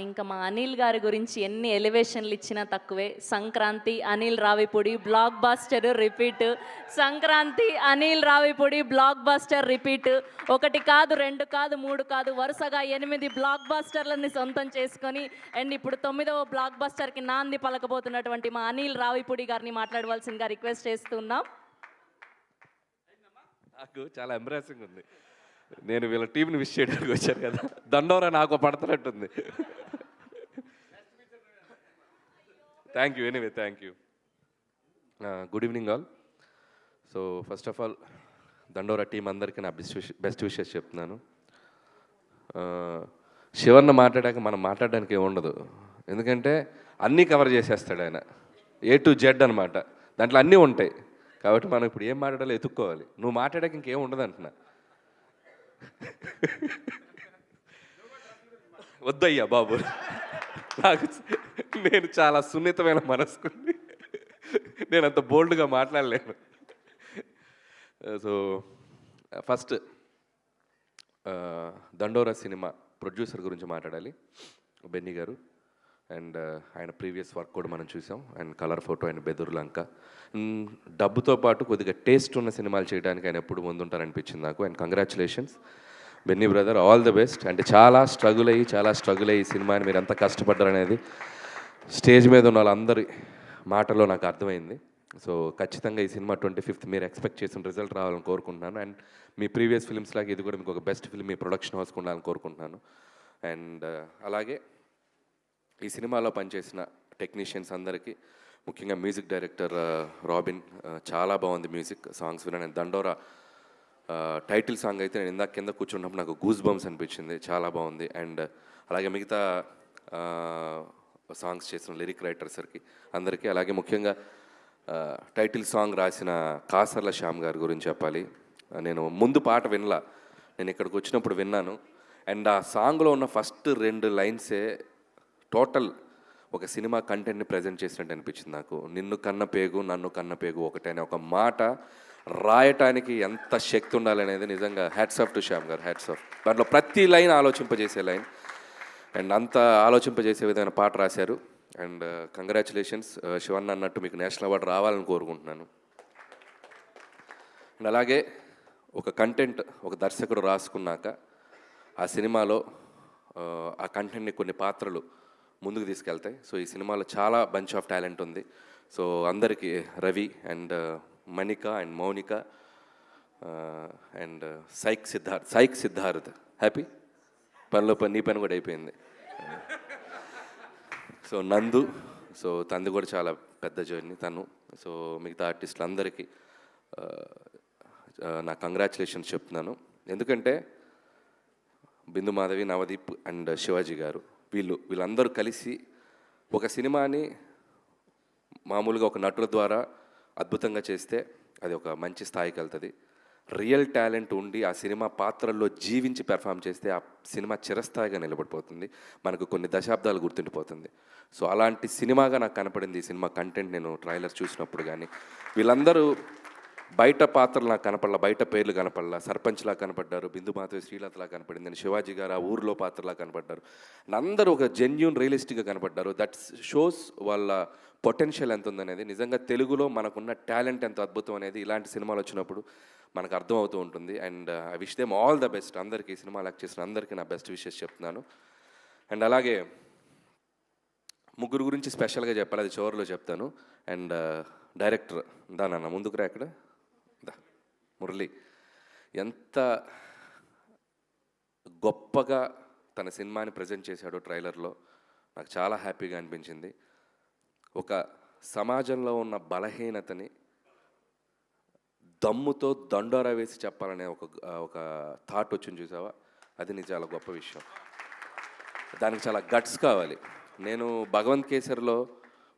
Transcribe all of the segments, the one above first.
ఇంకా మా అనిల్ గారి గురించి ఎన్ని ఎలివేషన్లు ఇచ్చినా తక్కువే. Sankranti Anil Ravipudi blockbuster repeat. Sankranti Anil Ravipudi blockbuster repeat. 1 కాదు 2 కాదు 3 కాదు వరుసగా 8 బ్లాక్ బాస్టర్లని సొంతం చేసుకొని అండ్ ఇప్పుడు 9వ బ్లాక్ బాస్టర్కి నాంది పలకబోతున్నటువంటి మా అనిల్ రావిపూడి గారిని మాట్లాడవలసిందిగా రిక్వెస్ట్ చేస్తున్నాం. నాకు చాలా ఎంబ్రాసింగ్ ఉంది. నేను వీళ్ళ టీంని విష్ చేయడానికి వచ్చాను కదా, దండోరా నాకు పడుతున్నట్టుంది. Thank you, anyway thank you. Good evening all. So first of all Dandora team అందరికీ నా బెస్ట్ విషెస్ చెప్తున్నాను. శివన్న మాట్లాడాక మనం మాట్లాడడానికి ఏముండదు, ఎందుకంటే అన్నీ కవర్ చేసేస్తాడు ఆయన, A to Z అనమాట. దాంట్లో అన్నీ ఉంటాయి కాబట్టి మనం ఇప్పుడు ఏం మాట్లాడాలో ఎత్తుక్కోవాలి. నువ్వు మాట్లాడాక ఇంకేం ఉండదు అంటున్నా. వద్దయ్యా బాబు, నాకు నేను చాలా సున్నితమైన మనసుకుని నేను అంత బోల్డ్గా మాట్లాడలేను. సో ఫస్ట్ దండోరా సినిమా ప్రొడ్యూసర్ గురించి మాట్లాడాలి, బెన్నీ గారు. అండ్ ఆయన ప్రీవియస్ వర్క్ కూడా మనం చూసాం. అండ్ కలర్ ఫోటో అండ్ బెదురు లంక. డబ్బుతో పాటు కొద్దిగా టేస్ట్ ఉన్న సినిమాలు చేయడానికి ఆయన ఎప్పుడు ముందుంటారనిపించింది నాకు. And congratulations Benny brother, all the best. అంటే చాలా స్ట్రగుల్ అయ్యి ఈ సినిమాని మీరు ఎంత కష్టపడ్డారనేది స్టేజ్ మీద ఉన్న వాళ్ళందరి మాటలో నాకు అర్థమైంది. సో ఖచ్చితంగా ఈ సినిమా 25th మీరు ఎక్స్పెక్ట్ చేసిన రిజల్ట్ రావాలని కోరుకుంటున్నాను. అండ్ మీ ప్రీవియస్ ఫిల్మ్స్ లాగా ఇది కూడా మీకు ఒక బెస్ట్ ఫిల్మ్ మీ ప్రొడక్షన్ హౌస్కి ఉండాలని కోరుకుంటున్నాను. అండ్ అలాగే ఈ సినిమాలో పనిచేసిన టెక్నీషియన్స్ అందరికీ, ముఖ్యంగా మ్యూజిక్ డైరెక్టర్ రాబిన్, చాలా బాగుంది మ్యూజిక్. సాంగ్స్ విన్నాను. దండోరా టైటిల్ సాంగ్ అయితే నేను ఇందాక కింద కూర్చున్నప్పుడు నాకు గూస్ బంప్స్ అనిపించింది, చాలా బాగుంది. అండ్ అలాగే మిగతా సాంగ్స్ చేసిన లిరిక్ రైటర్స్కి అందరికీ, అలాగే ముఖ్యంగా టైటిల్ సాంగ్ రాసిన కాసర్ల శ్యామ్ గారి గురించి చెప్పాలి. నేను ముందు పాట వినలా, నేను ఇక్కడికి వచ్చినప్పుడు విన్నాను. అండ్ ఆ సాంగ్లో ఉన్న ఫస్ట్ 2 లైన్సే టోటల్ ఒక సినిమా కంటెంట్ని ప్రజెంట్ చేసినట్టు అనిపించింది నాకు. నిన్ను కన్న పేగు నన్ను కన్న పేగు ఒకటే అనే ఒక మాట రాయటానికి ఎంత శక్తి ఉండాలనేది నిజంగా హ్యాట్స్ ఆఫ్ టు శ్యామ్ గారు, హ్యాట్స్ ఆఫ్. దాంట్లో ప్రతి లైన్ ఆలోచింపజేసే లైన్, అండ్ అంత ఆలోచింపజేసే విధమైన పాట రాశారు. అండ్ కంగ్రాచులేషన్స్ శివన్న, అన్నట్టు మీకు నేషనల్ అవార్డు రావాలని కోరుకుంటున్నాను. అండ్ అలాగే ఒక కంటెంట్ ఒక దర్శకుడు రాసుకున్నాక ఆ సినిమాలో ఆ కంటెంట్ని కొన్ని పాత్రలు ముందుకు తీసుకెళ్తాయి. సో ఈ సినిమాలో చాలా బంచ్ ఆఫ్ టాలెంట్ ఉంది. సో అందరికీ Ravi and Manika and Mounika and psych Siddharth happy పనిలో నీ పని కూడా అయిపోయింది. సో నందు, సో తనది కూడా చాలా పెద్ద జర్నీ తను. సో మిగతా ఆర్టిస్టులు అందరికీ నా కంగ్రాచులేషన్స్ చెప్తున్నాను. ఎందుకంటే బిందు మాధవి, నవదీప్ అండ్ శివాజీ గారు వీళ్ళందరూ కలిసి ఒక సినిమాని మామూలుగా ఒక నటుల ద్వారా అద్భుతంగా చేస్తే అది ఒక మంచి స్థాయికి వెళ్తుంది. రియల్ టాలెంట్ ఉండి ఆ సినిమా పాత్రల్లో జీవించి పెర్ఫామ్ చేస్తే ఆ సినిమా చిరస్థాయిగా నిలబడిపోతుంది, మనకు కొన్ని దశాబ్దాలు గుర్తుండిపోతుంది. సో అలాంటి సినిమాగా నాకు కనపడింది ఈ సినిమా కంటెంట్. నేను ట్రైలర్ చూసినప్పుడు కానీ వీళ్ళందరూ బయట పాత్రలు నాకు కనపడలా, బయట పేర్లు కనపడలా. సర్పంచ్లా కనపడ్డారు, బిందు మాధవి శ్రీలతలా కనపడింది, అని శివాజీ గారు ఆ ఊర్లో పాత్రలా కనపడ్డారు. అందరూ ఒక జెన్యూన్ రియలిస్టిక్గా కనపడ్డారు. దట్ షోస్ వాళ్ళ పొటెన్షియల్ ఎంత ఉందనేది. నిజంగా తెలుగులో మనకున్న టాలెంట్ ఎంత అద్భుతం అనేది ఇలాంటి సినిమాలు వచ్చినప్పుడు మనకు అర్థమవుతూ ఉంటుంది. And I wish them all the best. అందరికీ ఈ సినిమా యాక్ట్ చేసిన అందరికీ నా బెస్ట్ విషెస్ చెప్తున్నాను. అండ్ అలాగే ముగ్గురు గురించి స్పెషల్గా చెప్పాలి, అది చివరిలో చెప్తాను. అండ్ డైరెక్టర్ నాన్న ముందుకు రా, ఇక్కడ మురళి ఎంత గొప్పగా తన సినిమాని ప్రజెంట్ చేశాడో ట్రైలర్లో, నాకు చాలా హ్యాపీగా అనిపించింది. ఒక సమాజంలో ఉన్న బలహీనతని దమ్ముతో దండోరా వేసి చెప్పాలనే ఒక థాట్ వచ్చింది చూసావా, అది నీకు చాలా గొప్ప విషయం. దానికి చాలా గట్స్ కావాలి. నేను భగవంత్ కేసరిలో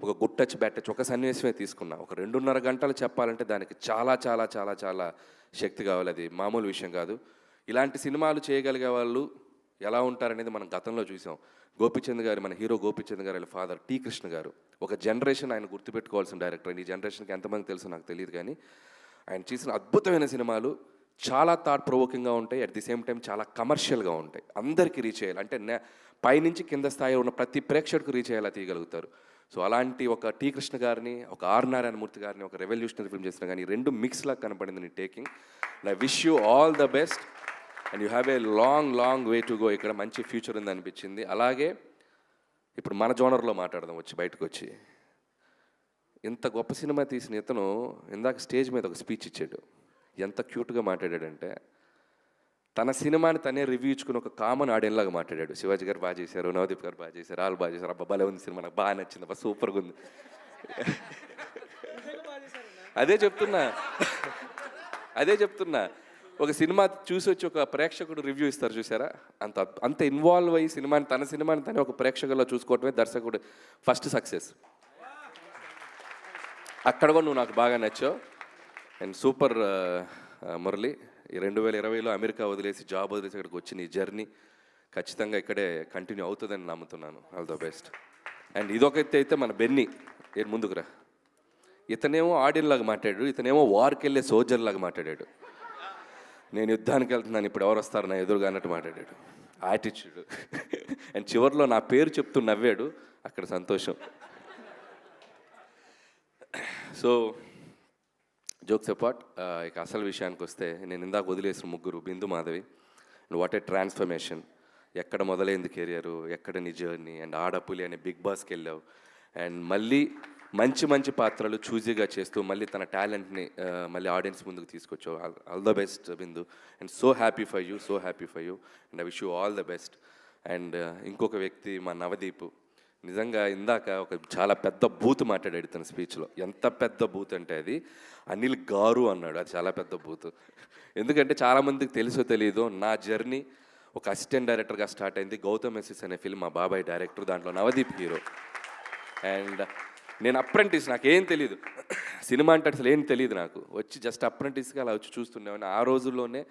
ఒక గుడ్ టచ్ బ్యాడ్ టచ్ ఒక సన్నివేశమే తీసుకున్నా. ఒక 2.5 గంటలు చెప్పాలంటే దానికి చాలా చాలా చాలా చాలా శక్తి కావాలి, అది మామూలు విషయం కాదు. ఇలాంటి సినిమాలు చేయగలిగే వాళ్ళు ఎలా ఉంటారనేది మనం గతంలో చూసాం. గోపిచంద్ గారు, మన హీరో గోపిచంద్ గారు వాళ్ళ ఫాదర్ టి కృష్ణ గారు, ఒక జనరేషన్ ఆయన గుర్తుపెట్టుకోవాల్సిన డైరెక్టర్. ఈ జనరేషన్కి ఎంతమంది తెలుసు నాకు తెలియదు, కానీ ఆయన చేసిన అద్భుతమైన సినిమాలు చాలా థాట్ ప్రొవోకింగ్గా ఉంటాయి, అట్ ది సేమ్ టైం చాలా కమర్షియల్గా ఉంటాయి, అందరికీ రీచ్ చేయాలి. అంటే పైనుంచి కింద స్థాయిలో ఉన్న ప్రతి ప్రేక్షకుడికి రీచ్ అయ్యేలా తీయగలుగుతారు. సో అలాంటి ఒక టీ కృష్ణ గారిని, ఒక ఆర్ నారాయణమూర్తి గారిని ఒక రెవల్యూషనరీ ఫిల్మ్ చేసిన కానీ 2 మిక్స్లా కనపడింది నీ taking. And I wish you all the best and you have a long way to go. ఇక్కడ మంచి ఫ్యూచర్ ఉంది అనిపించింది. అలాగే ఇప్పుడు మన జోనర్లో మాట్లాడదాం బయటకు వచ్చి. ఇంత గొప్ప సినిమా తీసిన ఇతను ఇందాక స్టేజ్ మీద ఒక స్పీచ్ ఇచ్చాడు. ఎంత క్యూట్గా మాట్లాడాడంటే తన సినిమాని తనే రివ్యూ ఇచ్చుకుని ఒక కామన్ ఆడియన్లాగా మాట్లాడాడు. శివాజీ గారు బాగా చేశారు, నవదీప్ గారు బాగా చేశారు, వాళ్ళు బాగా చేశారు, అబ్బా భలే ఉంది సినిమా, నాకు బాగా నచ్చింది, అబ్బా సూపర్గా ఉంది. అదే చెప్తున్నా ఒక సినిమా చూసి వచ్చి ఒక ప్రేక్షకుడు రివ్యూ ఇస్తారు చూసారా, అంత ఇన్వాల్వ్ అయ్యి తన సినిమాని తనే ఒక ప్రేక్షకుల్లో చూసుకోవటమే దర్శకుడు ఫస్ట్ సక్సెస్. అక్కడ కూడా నువ్వు నాకు బాగా నచ్చావు. అండ్ సూపర్ మురళి, ఈ 2020లో అమెరికా వదిలేసి జాబ్ వదిలేసి ఇక్కడికి వచ్చి నీ జర్నీ ఖచ్చితంగా ఇక్కడే కంటిన్యూ అవుతుందని నమ్ముతున్నాను. All the best. అండ్ ఇదొకైతే అయితే మన బెన్నీ ముందుకు రా. ఇతనేమో ఆడియన్ లాగా మాట్లాడాడు, ఇతనేమో వార్కి వెళ్ళే సోల్జర్ లాగా మాట్లాడాడు. నేను యుద్ధానికి వెళ్తున్నాను, ఇప్పుడు ఎవరు వస్తారు నా ఎదురుగా అన్నట్టు మాట్లాడాడు. యాటిట్యూడ్. అండ్ చివరిలో నా పేరు చెప్తూ నవ్వాడు, అక్కడ సంతోషం. సో జోక్స్ అపార్ట్, ఇక అసలు విషయానికి వస్తే నేను ఇందాక వదిలేసిన ముగ్గురు, Bindu Madhavi and what a transformation. ఎక్కడ మొదలైంది కెరియరు, ఎక్కడ నీ జర్నీ, అండ్ ఆడపులి అనే బిగ్ బాస్కి వెళ్ళావు అండ్ మళ్ళీ మంచి పాత్రలు చూజీగా చేస్తూ మళ్ళీ తన టాలెంట్ని మళ్ళీ ఆడియన్స్ ముందుకు తీసుకొచ్చావు. All the best Bindu. And so happy for you and I wish you all the best. And ఇంకొక వ్యక్తి మా నవదీప్, నిజంగా ఇందాక ఒక చాలా పెద్ద బూత్ మాట్లాడాడు తన స్పీచ్లో. ఎంత పెద్ద బూత్ అంటే అది అనిల్ గారు అన్నాడు, అది చాలా పెద్ద బూత్. ఎందుకంటే చాలామందికి తెలుసో తెలియదో నా జర్నీ ఒక అసిస్టెంట్ డైరెక్టర్గా స్టార్ట్ అయింది. గౌతమ్ ఎస్ఎస్ అనే ఫిల్మ్ మా బాబాయ్ డైరెక్టర్, దాంట్లో నవదీప్ హీరో. అండ్ నేను అప్రెంటిస్, నాకేం తెలియదు సినిమా అంటే అసలు ఏం తెలియదు నాకు. వచ్చి జస్ట్ అప్రెంటిస్గా అలా వచ్చి చూస్తుండేవాడిని. ఆ రోజుల్లోనే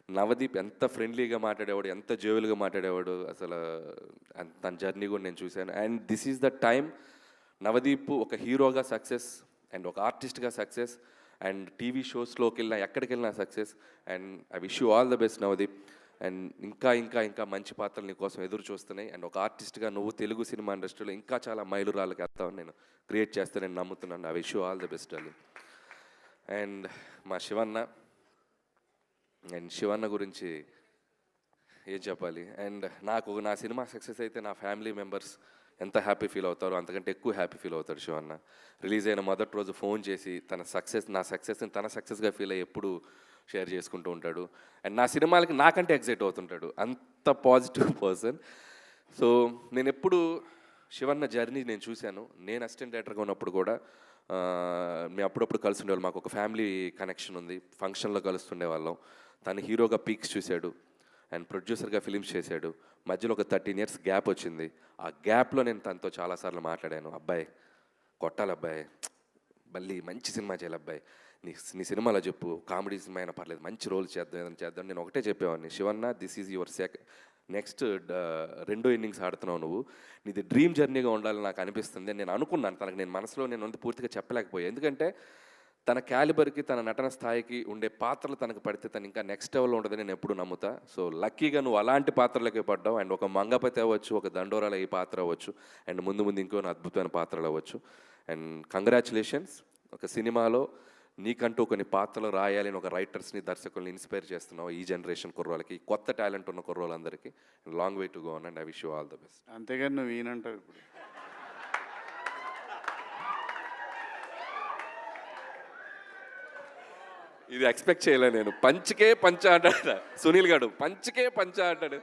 నవదీప్ ఎంత ఫ్రెండ్లీగా మాట్లాడేవాడు, ఎంత జోవెల్గా మాట్లాడేవాడు, అసలు తన జర్నీ కూడా నేను చూశాను. And this is the time Navdeep ఒక హీరోగా సక్సెస్ అండ్ ఒక ఆర్టిస్ట్గా సక్సెస్ అండ్ టీవీ షోస్లోకి వెళ్ళినా ఎక్కడికి వెళ్ళినా success. And I wish you all the best Navdeep. And ఇంకా మంచి పాత్రలు నీ కోసం ఎదురు చూస్తున్నాయి. అండ్ ఒక ఆర్టిస్ట్గా నువ్వు తెలుగు సినిమా ఇండస్ట్రీలో ఇంకా చాలా మైలురాళ్ళకి వెళ్తావని నేను క్రియేట్ చేస్తానని నమ్ముతున్నాను. I wish you all the best అని. అండ్ మా శివన్న గురించి ఏం చెప్పాలి. అండ్ నా సినిమా సక్సెస్ అయితే నా ఫ్యామిలీ మెంబర్స్ ఎంత హ్యాపీ ఫీల్ అవుతారో అంతకంటే ఎక్కువ హ్యాపీ ఫీల్ అవుతాడు శివన్న. రిలీజ్ అయిన మొదటి రోజు ఫోన్ చేసి నా సక్సెస్ని తన సక్సెస్గా ఫీల్ అయ్యి ఎప్పుడు షేర్ చేసుకుంటూ ఉంటాడు. అండ్ నా సినిమాలకి నాకంటే ఎక్సైట్ అవుతుంటాడు, అంత పాజిటివ్ పర్సన్. సో నేను ఎప్పుడు శివన్న జర్నీ నేను చూశాను. నేను అసిస్టెంట్ డైరెక్టర్గా ఉన్నప్పుడు కూడా మేము అప్పుడప్పుడు కలిసి ఉండేవాళ్ళం. మాకు ఒక ఫ్యామిలీ కనెక్షన్ ఉంది, ఫంక్షన్లో కలుస్తుండే వాళ్ళం. తను హీరోగా పీక్స్ చూశాడు అండ్ ప్రొడ్యూసర్గా ఫిలిమ్స్ చేశాడు. మధ్యలో ఒక 13 years గ్యాప్ వచ్చింది. ఆ గ్యాప్లో నేను తనతో చాలాసార్లు మాట్లాడాను. అబ్బాయి కొట్టాలి, అబ్బాయి మళ్ళీ మంచి సినిమా చేయాలి, అబ్బాయి నీ సినిమాలో చెప్పు, కామెడీ సినిమా అయినా పర్లేదు, మంచి రోల్ చేద్దాం. నేను ఒకటే చెప్పేవాడిని, Shivanna this is your next 2వ innings ఆడుతున్నావు నువ్వు, నీది డ్రీమ్ జర్నీగా ఉండాలని నాకు అనిపిస్తుంది. నేను అనుకున్నాను తనకు, నేను మనసులో నేను పూర్తిగా చెప్పలేకపోయాను. ఎందుకంటే తన క్యాలిబర్కి, తన నటన స్థాయికి ఉండే పాత్రలు తనకు పడితే తను ఇంకా నెక్స్ట్ లెవెల్లో ఉంటుందని నేను ఎప్పుడు నమ్ముతా. సో లక్కీగా నువ్వు అలాంటి పాత్రలకే పడ్డావు. అండ్ ఒక మంగపతి అవ్వచ్చు, ఒక దండోరాల ఈ పాత్ర అవ్వచ్చు, అండ్ ముందు ఇంకో అద్భుతమైన పాత్రలు అవ్వచ్చు. And congratulations. ఒక సినిమాలో నీకంటూ కొన్ని పాత్రలు రాయాలని ఒక రైటర్స్ని, దర్శకుల్ని ఇన్స్పైర్ చేస్తున్నావు ఈ జనరేషన్ కుర్రోళ్ళకి, కొత్త టాలెంట్ ఉన్న కుర్రోళ్ళందరికీ. Long way to go and I wish you all the best. అంతేగాని నువ్వు ఈయనంటావు ఇప్పుడు. ఇది ఎక్స్పెక్ట్ చేయలే నేను. పంచ్కే పంచ అంటాడు సునీల్ గారు, పంచ్కే పంచ అంటాడు,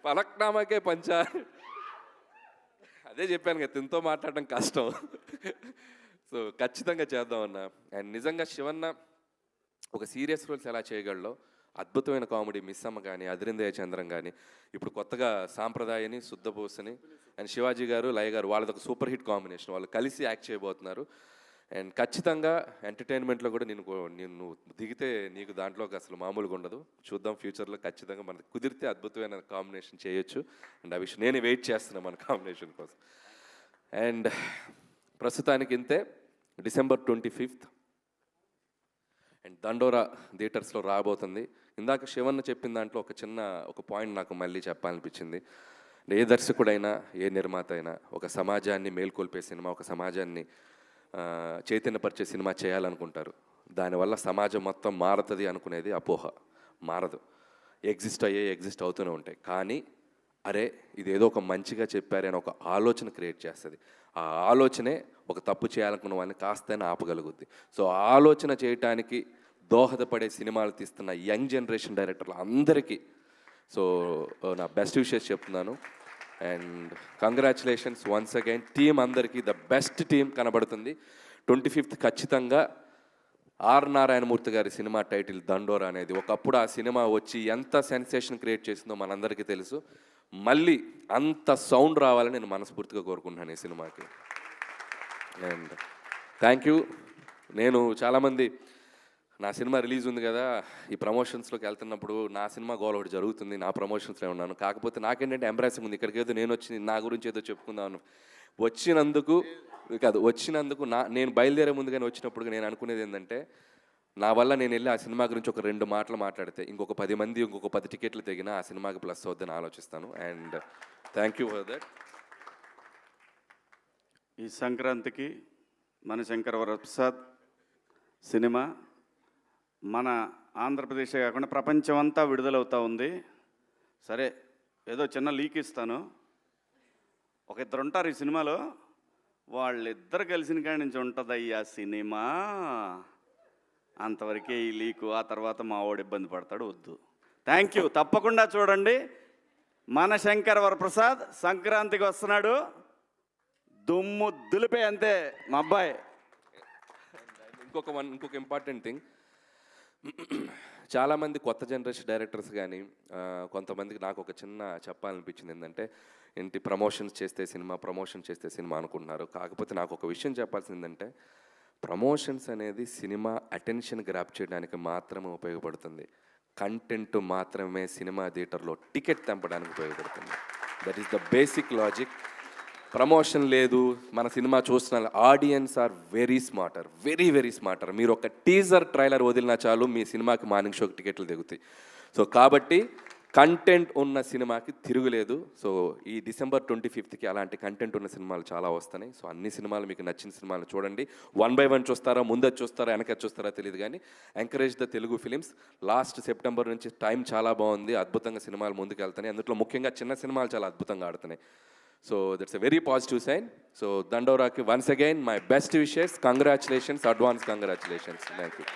పలక్నామాకే పంచ. అదే చెప్పాను కదా, తినతో మాట్లాడడం కష్టం. సో ఖచ్చితంగా చేద్దామన్నా. అండ్ నిజంగా శివన్న ఒక సీరియస్ రోల్స్ ఎలా చేయగలడో, అద్భుతమైన కామెడీ మిస్సమ్మ కానీ, అదిరిందయ చంద్రం కానీ, ఇప్పుడు కొత్తగా సాంప్రదాయని, శుద్ధబోసని అండ్ శివాజీ గారు, లయ గారు, వాళ్ళది ఒక సూపర్ హిట్ కాంబినేషన్. వాళ్ళు కలిసి యాక్ట్ చేయబోతున్నారు. అండ్ ఖచ్చితంగా ఎంటర్టైన్మెంట్లో కూడా నిన్ను దిగితే నీకు దాంట్లోకి అసలు మామూలుగా ఉండదు. చూద్దాం ఫ్యూచర్లో ఖచ్చితంగా మనకు కుదిరితే అద్భుతమైన కాంబినేషన్ చేయొచ్చు. అండ్ ఆ విషయం నేను వెయిట్ చేస్తున్నాను మన కాంబినేషన్ కోసం. అండ్ ప్రస్తుతానికి ఇంతే. December 25th అండ్ దండోరా థియేటర్స్లో రాబోతుంది. ఇందాక శివన్న చెప్పిన దాంట్లో ఒక పాయింట్ నాకు మళ్ళీ చెప్పాలనిపించింది. ఏ దర్శకుడైనా ఏ నిర్మాత అయినా ఒక సమాజాన్ని మేల్కొల్పే సినిమా, ఒక సమాజాన్ని చైతన్యపరిచే సినిమా చేయాలనుకుంటారు. దానివల్ల సమాజం మొత్తం మారుతుంది అనుకునేది అపోహ. మారదు. ఎగ్జిస్ట్ అవుతూనే ఉంటాయి. కానీ అరే ఇదేదో ఒక మంచిగా చెప్పారే అని ఒక ఆలోచన క్రియేట్ చేస్తుంది. ఆ ఆలోచనే ఒక తప్పు చేయాలనుకున్న వాళ్ళని కాస్తైనా ఆపగలుగుద్ది. సో ఆలోచన చేయటానికి దోహదపడే సినిమాలు తీస్తున్న యంగ్ జనరేషన్ డైరెక్టర్లు అందరికీ సో నా బెస్ట్ విషెస్ చెప్తున్నాను. And congratulations once again. Team అందరికీ ద బెస్ట్ టీం కనబడుతుంది. 25th ఖచ్చితంగా ఆర్ నారాయణమూర్తి గారి సినిమా టైటిల్ దండోరా అనేది ఒకప్పుడు ఆ సినిమా వచ్చి ఎంత సెన్సేషన్ క్రియేట్ చేసిందో మనందరికీ తెలుసు. మళ్ళీ అంత సౌండ్ రావాలని నేను మనస్ఫూర్తిగా కోరుకుంటున్నాను ఈ సినిమాకి. And thank you. నేను చాలామంది నా సినిమా రిలీజ్ ఉంది కదా, ఈ ప్రమోషన్స్లోకి వెళ్తున్నప్పుడు నా సినిమా గోల్ ఒకటి జరుగుతుంది, నా ప్రమోషన్స్లో ఉన్నాను. కాకపోతే నాకేంటంటే ఎంబ్రాసింగ్ ఉంది. ఇక్కడికి ఏదో నేను వచ్చి నా గురించి ఏదో చెప్పుకుందాను వచ్చినందుకు నేను బయలుదేరే ముందుగానే వచ్చినప్పుడు నేను అనుకునేది ఏంటంటే, నా వల్ల నేను వెళ్ళి ఆ సినిమా గురించి ఒక 2 మాటలు మాట్లాడితే ఇంకొక 10 మంది ఇంకొక 10 టికెట్లు తెగినా ఆ సినిమాకి ప్లస్ అవుద్దని ఆలోచిస్తాను. And thank you for that. ఈ సంక్రాంతికి మన శంకర వరప్రసాద్ సినిమా మన ఆంధ్రప్రదేశే కాకుండా ప్రపంచం అంతా విడుదలవుతూ ఉంది. సరే ఏదో చిన్న లీక్ ఇస్తాను. ఒక 2 ఉంటారు ఈ సినిమాలో, వాళ్ళిద్దరు కలిసిన కాడి నుంచి ఉంటుందయ్యా సినిమా. అంతవరకే ఈ లీకు. ఆ తర్వాత మా వాడు ఇబ్బంది పడతాడు, వద్దు. Thank you. తప్పకుండా చూడండి. మన శంకర వరప్రసాద్ సంక్రాంతికి వస్తున్నాడు, దుమ్ము దులిపే అంతే మా అబ్బాయి. ఇంకొక ఇంపార్టెంట్ థింగ్, చాలామంది కొత్త జనరేషన్ డైరెక్టర్స్ కానీ కొంతమందికి నాకు ఒక చిన్న చెప్పాలనిపించింది ఏంటంటే, ఏంటి ప్రమోషన్ చేస్తే సినిమా అనుకుంటున్నారు. కాకపోతే నాకు ఒక విషయం చెప్పాల్సింది ఏంటంటే, ప్రమోషన్స్ అనేది సినిమా అటెన్షన్ గ్రాప్ చేయడానికి మాత్రమే ఉపయోగపడుతుంది. కంటెంట్ మాత్రమే సినిమా థియేటర్లో టికెట్ తెంపడానికి ఉపయోగపడుతుంది. That is the basic logic. Promotion లేదు, మన సినిమా చూస్తున్న ఆడియన్స్ ఆర్ వెరీ స్మార్టర్. మీరు ఒక టీజర్ ట్రైలర్ వదిలినా చాలు మీ సినిమాకి మార్నింగ్ షోకి టికెట్లు దిగుతాయి. సో కాబట్టి కంటెంట్ ఉన్న సినిమాకి తిరుగులేదు. సో ఈ December 25th అలాంటి కంటెంట్ ఉన్న సినిమాలు చాలా వస్తున్నాయి. సో అన్ని సినిమాలు మీకు నచ్చిన సినిమాలు చూడండి. 1 by 1 చూస్తారా, ముందర చూస్తారా, వెనక చూస్తారా తెలియదు, కానీ encourage the Telugu films. Last September నుంచి టైం చాలా బాగుంది, అద్భుతంగా సినిమాలు ముందుకు వెళ్తున్నాయి. అందులో ముఖ్యంగా చిన్న సినిమాలు చాలా అద్భుతంగా ఆడుతున్నాయి. So that's a very positive sign. So Dandoraki, once again, my best wishes, congratulations, advance congratulations. Thank you.